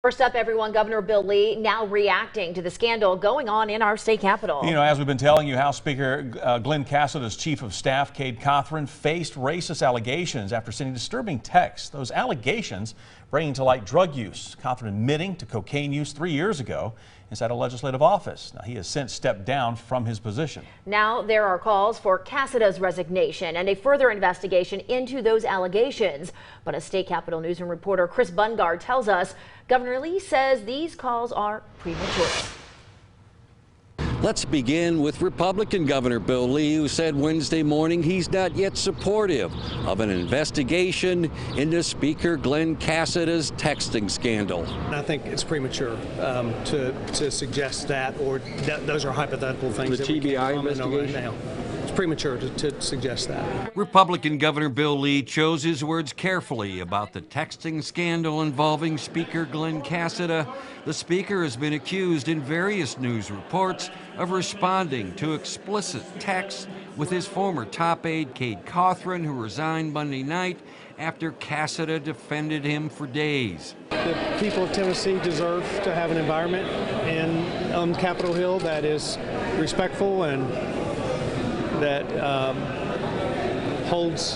First up, everyone, Governor Bill Lee now reacting to the scandal going on in our state capitol. You know, as we've been telling you, House Speaker Glenn Cassada's chief of staff, Cade Cothran, faced racist allegations after sending disturbing texts. Those allegations bringing to light drug use. Cothran admitting to cocaine use 3 years ago inside a legislative office. Now, he has since stepped down from his position. Now there are calls for Cassada's resignation and a further investigation into those allegations. But as State Capitol Newsroom reporter Chris Bungard tells us, Governor Lee says these calls are premature. Let's begin with Republican Governor Bill Lee, who said Wednesday morning he's not yet supportive of an investigation into Speaker Glenn Cassada's texting scandal. I think it's premature to suggest that, or those are hypothetical things. The TBI investigation? Right now. It's premature to suggest that. Republican Governor Bill Lee chose his words carefully about the texting scandal involving Speaker Glenn Cassada. The Speaker has been accused in various news reports of responding to explicit texts with his former top aide, Cade Cothran, who resigned Monday night after Cassada defended him for days. The people of Tennessee deserve to have an environment on Capitol Hill that is respectful and that holds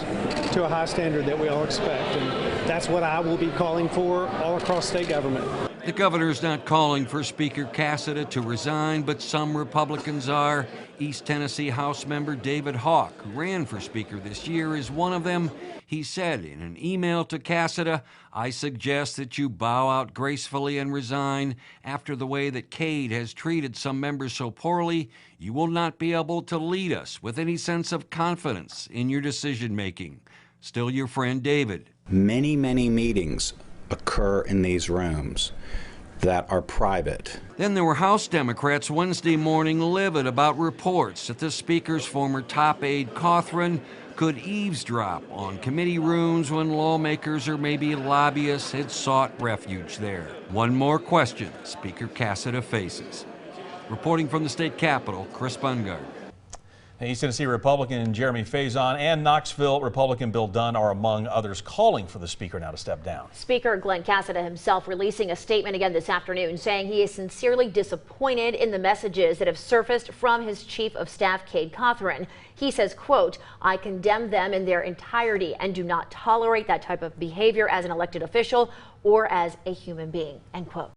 to a high standard that we all expect. And that's what I will be calling for all across state government. The governor is not calling for Speaker Cassada to resign, but some Republicans are. East Tennessee House member David Hawk, who ran for Speaker this year, is one of them. He said in an email to Cassada, "I suggest that you bow out gracefully and resign. After the way that Cade has treated some members so poorly, you will not be able to lead us with any sense of confidence in your decision-making. Still your friend, David." Many meetings occur in these rooms that are private. Then there were House Democrats Wednesday morning livid about reports that the Speaker's former top aide Cothran could eavesdrop on committee rooms when lawmakers or maybe lobbyists had sought refuge there. One more question Speaker Cassada faces. Reporting from the state capitol, Chris Bungard. East Tennessee Republican Jeremy Faison and Knoxville Republican Bill Dunn are among others calling for the Speaker now to step down. Speaker Glenn Cassada himself releasing a statement again this afternoon saying he is sincerely disappointed in the messages that have surfaced from his chief of staff, Cade Cothran. He says, quote, "I condemn them in their entirety and do not tolerate that type of behavior as an elected official or as a human being," end quote.